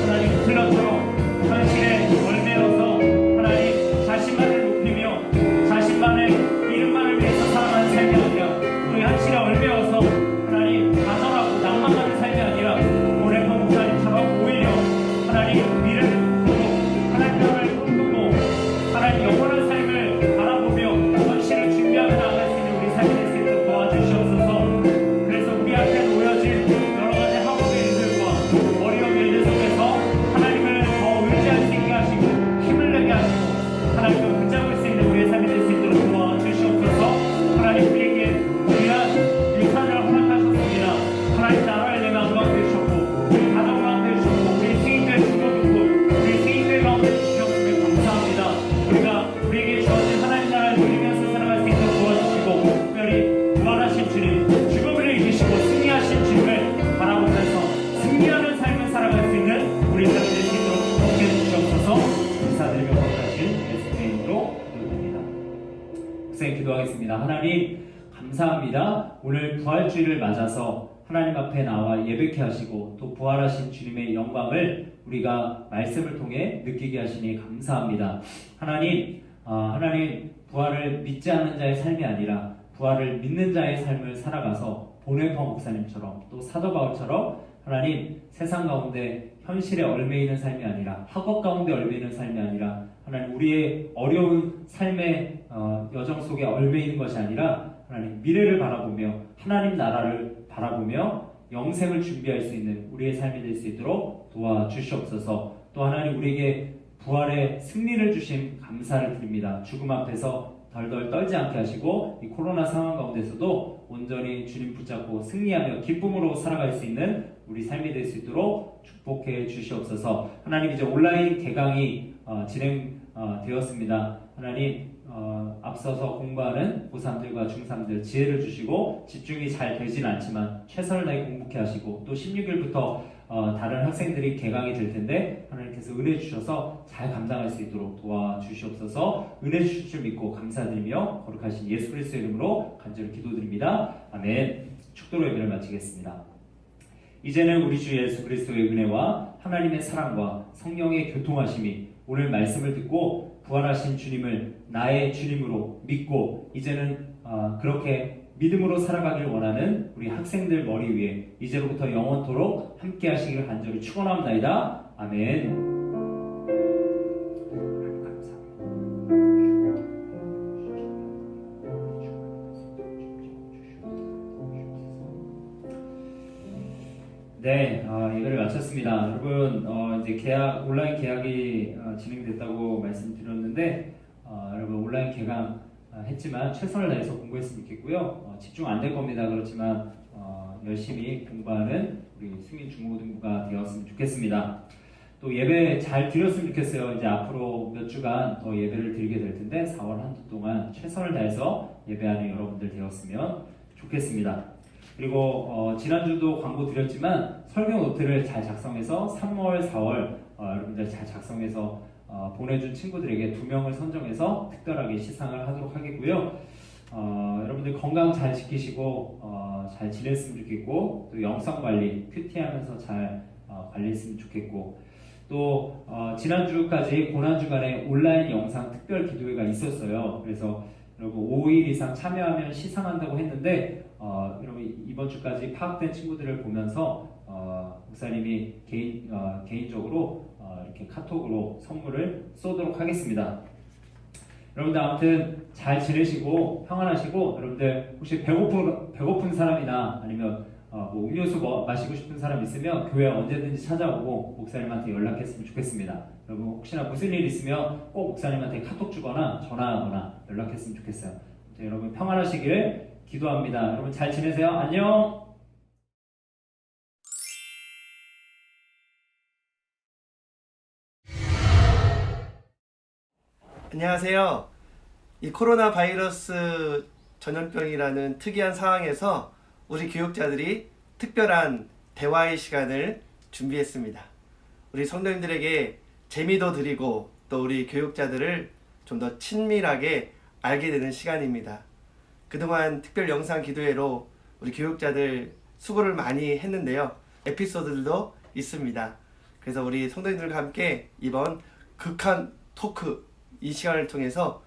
하나님 플러처럼 현실의 열매로서 하나님 자신만을 높이며 자신만의 이름만을 위해서 살아가는 삶이 아니라 그 현실의 열매여서 하나님 좌절하고 낭만하는 삶이 아니라 오래파 목사님처럼 오히려 하나님 미래를 꿈꾸고 하나님 나라를 꿈꾸고 하나님 영원한 삶을 바라보며 현실을 준비하며 나아갈 수 있는 우리 삶이 될 수 있도록 도와주시옵소서. 그래서 우리 앞에 놓여진 여러 가지 학업의 일들과 어려운 일들 속에서 하나님을 더 의지할 수 있게 하시고 힘을 내게 하시고 하나님을 붙잡을 수 있는 우리의 삶이 될 수 있도록 도와주시옵소서. 하나님 우리에게 귀한 유산을 허락하셨습니다. 하나님 나라를 내가 응원해 주셨고 우리 가정을 응원해 주셨고 우리 승인들 중고등부 우리 승인들 가운데 주셨음에 감사합니다. 우리가 우리에게 주어진 하나님 나라를 누리면서 살아갈 수 있도록 도와주시고 특별히 부활하신 주님 죽음을 이기시고 승리하신 주님을 바라보면서 승리하는 삶을 살아갈 수 있는 우리 삶이 될 수 있도록 축복해 주시옵소서. 감사드리며 거듭하신 예수님의 이름으로 기도드립니다. 목사님 기도하겠습니다. 하나님 감사합니다. 오늘 부활주일을 맞아서 하나님 앞에 나와 예배케 하시고 또 부활하신 주님의 영광을 우리가 말씀을 통해 느끼게 하시니 감사합니다. 하나님, 하나님 부활을 믿지 않는 자의 삶이 아니라 부활을 믿는 자의 삶을 살아가서 보네파 목사님처럼 또 사도 바울처럼 하나님 세상 가운데 현실에 얽매이는 삶이 아니라 학업 가운데 얽매이는 삶이 아니라 하나님 우리의 어려운 삶의 여정 속에 얽매이는 것이 아니라 하나님 미래를 바라보며 하나님 나라를 바라보며 영생을 준비할 수 있는 우리의 삶이 될 수 있도록 도와주시옵소서. 또 하나님 우리에게 부활의 승리를 주신 감사를 드립니다. 죽음 앞에서 덜덜 떨지 않게 하시고 이 코로나 상황 가운데서도 온전히 주님 붙잡고 승리하며 기쁨으로 살아갈 수 있는 우리 삶이 될 수 있도록 축복해 주시옵소서. 하나님 이제 온라인 개강이 진행되었습니다. 하나님 앞서서 공부하는 고3들과 중3들 지혜를 주시고 집중이 잘 되진 않지만 최선을 다해 공부케 하시고 또 16일부터 다른 학생들이 개강이 될 텐데 하나님께서 은혜 주셔서 잘 감당할 수 있도록 도와주시옵소서. 은혜 주실 줄 믿고 감사드리며 거룩하신 예수 그리스도의 이름으로 간절히 기도드립니다. 아멘. 축도로 예배를 마치겠습니다. 이제는 우리 주 예수 그리스도의 은혜와 하나님의 사랑과 성령의 교통하심이 오늘 말씀을 듣고 부활하신 주님을 나의 주님으로 믿고 이제는 그렇게 믿음으로 살아가길 원하는 우리 학생들 머리 위에 이제로부터 영원토록 함께 하시기를 간절히 축원합니다. 아멘. 네, 예배를 마쳤습니다. 여러분, 이제 온라인 계약이 진행됐다고 말씀드렸는데, 여러분 온라인 개강 했지만 최선을 다해서 공부했으면 좋겠고요. 집중 안 될 겁니다. 그렇지만 열심히 공부하는 우리 승인 중고등부가 되었으면 좋겠습니다. 또 예배 잘 드렸으면 좋겠어요. 이제 앞으로 몇 주간 더 예배를 드리게 될 텐데 4월 한 주 동안 최선을 다해서 예배하는 여러분들 되었으면 좋겠습니다. 그리고 지난주도 광고 드렸지만 설교 노트를 잘 작성해서 3월, 4월 여러분들 잘 작성해서 보내준 친구들에게 2명을 선정해서 특별하게 시상을 하도록 하겠고요. 여러분들 건강 잘 지키시고 잘 지냈으면 좋겠고 또 영상 관리, 큐티하면서 잘 관리했으면 좋겠고 또 지난주까지 고난주간에 온라인 영상 특별 기도회가 있었어요. 그래서 여러분 5일 이상 참여하면 시상한다고 했는데 여러분 이번 주까지 파악된 친구들을 보면서 목사님이 개인적으로 이렇게 카톡으로 선물을 쏘도록 하겠습니다. 여러분들 아무튼 잘 지내시고 평안하시고 여러분들 혹시 배고픈 사람이나 아니면 뭐 음료수 마시고 싶은 사람 있으면 교회 언제든지 찾아오고 목사님한테 연락했으면 좋겠습니다. 여러분 혹시나 무슨 일 있으면 꼭 목사님한테 카톡 주거나 전화하거나 연락했으면 좋겠어요. 여러분 평안하시길 기도합니다. 여러분 잘 지내세요. 안녕. 안녕하세요. 이 코로나 바이러스 전염병이라는 특이한 상황에서 우리 교육자들이 특별한 대화의 시간을 준비했습니다. 우리 성도님들에게 재미도 드리고 또 우리 교육자들을 좀 더 친밀하게 알게 되는 시간입니다. 그동안 특별 영상 기도회로 우리 교육자들 수고를 많이 했는데요. 에피소드들도 있습니다. 그래서 우리 성도님들과 함께 이번 극한 토크 이 시간을 통해서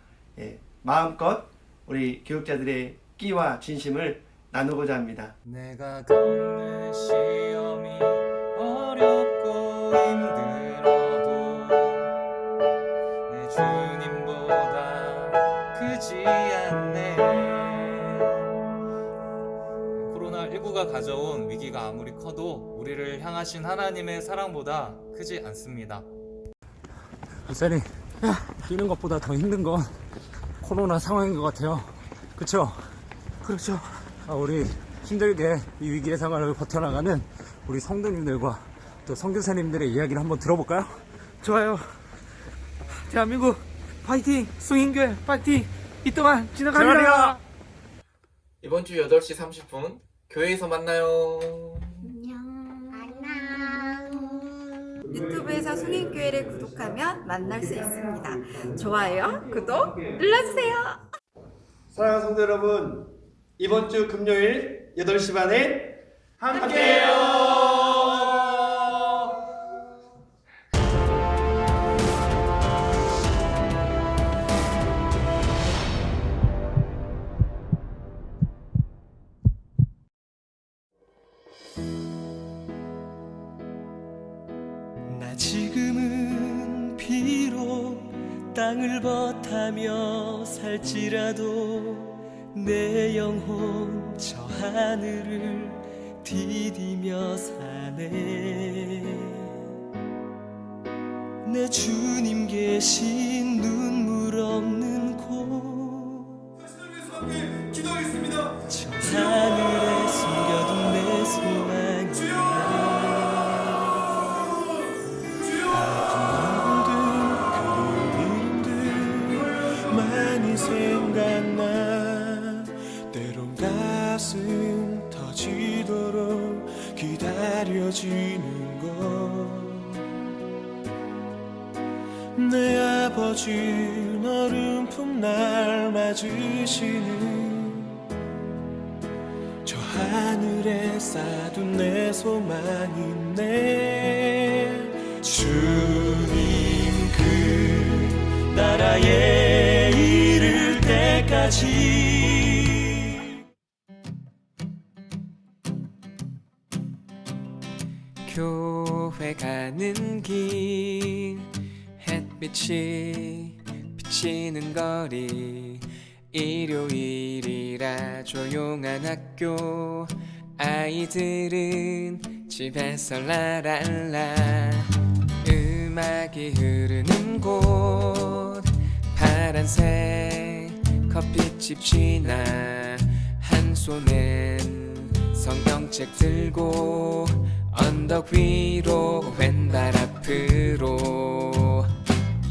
마음껏 우리 교육자들의 끼와 진심을 나누고자 합니다. 내가 겪는 시험이 어렵고 힘들어도 내 주님보다 크지 않네. 코로나19가 가져온 위기가 아무리 커도 우리를 향하신 하나님의 사랑보다 크지 않습니다. 셀이 뛰는 것보다 더 힘든 건 코로나 상황인 것 같아요. 그쵸? 그렇죠. 우리 힘들게 이 위기의 상황을 버텨나가는 우리 성도님들과 또 선교사님들의 이야기를 한번 들어볼까요? 좋아요. 대한민국 파이팅! 숭인교회 파이팅! 이 동안 지나갑니다. 이번 주 8시 30분 교회에서 만나요. 유튜브에서 숭인교회를 구독하면 만날 수 있습니다. 좋아요, 구독 눌러주세요. 사랑하는 성도 여러분, 이번 주 금요일 8시 반에 함께해요. 나 지금은 비록 땅을 버타며 살지라도 내 영혼 저 하늘을 디디며 사네. 내 주님 계신 눈물 없는 곳 저 하늘에 숨겨둔 내 소망이야. 많이 생각나. 때론 가슴 터지도록 기다려지는 것. 내 아버지 너른 품 날 맞으시는 저 하늘에 쌓둔 내 소망이네. 주님 그 나라에 이를 때까지. 교회 가는 길 햇빛이 비치는 거리. 일요일이라 조용한 학교. 아이들은 집에서 라랄라. 음악이 흐르는 곳. 파란색 커피집 지나. 한 손엔 성경책 들고 언덕 위로 왼발 앞으로.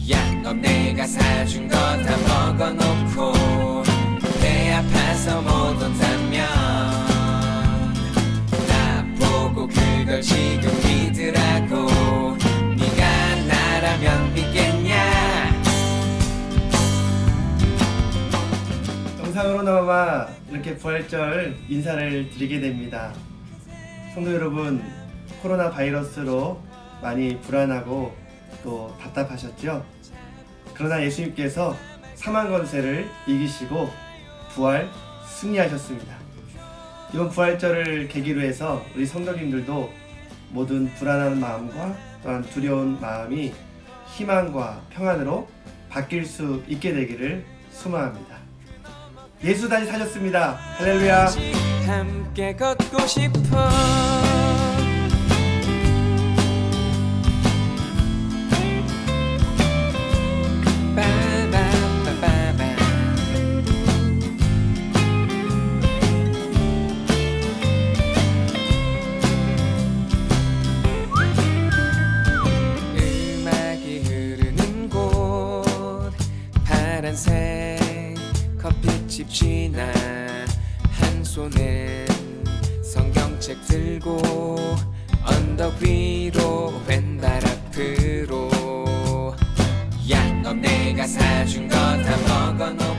야, 너 내가 사준 거 다 먹어놓고 배 아파서 못 온다면 나 보고 그걸 지금 믿으라고. 네가 나라면 믿겠냐. 영상으로나마 이렇게 부활절 인사를 드리게 됩니다. 성도 여러분, 코로나 바이러스로 많이 불안하고 또 답답하셨죠? 그러나 예수님께서 사망 권세를 이기시고 부활 승리하셨습니다. 이번 부활절을 계기로 해서 우리 성도님들도 모든 불안한 마음과 또한 두려운 마음이 희망과 평안으로 바뀔 수 있게 되기를 소망합니다. 예수 다시 사셨습니다. 할렐루야. 함께 걷고 싶어. 손엔 성경책 들고 언덕 위로 왼발 앞으로 야 너 내가 사준 거 다 먹어놓고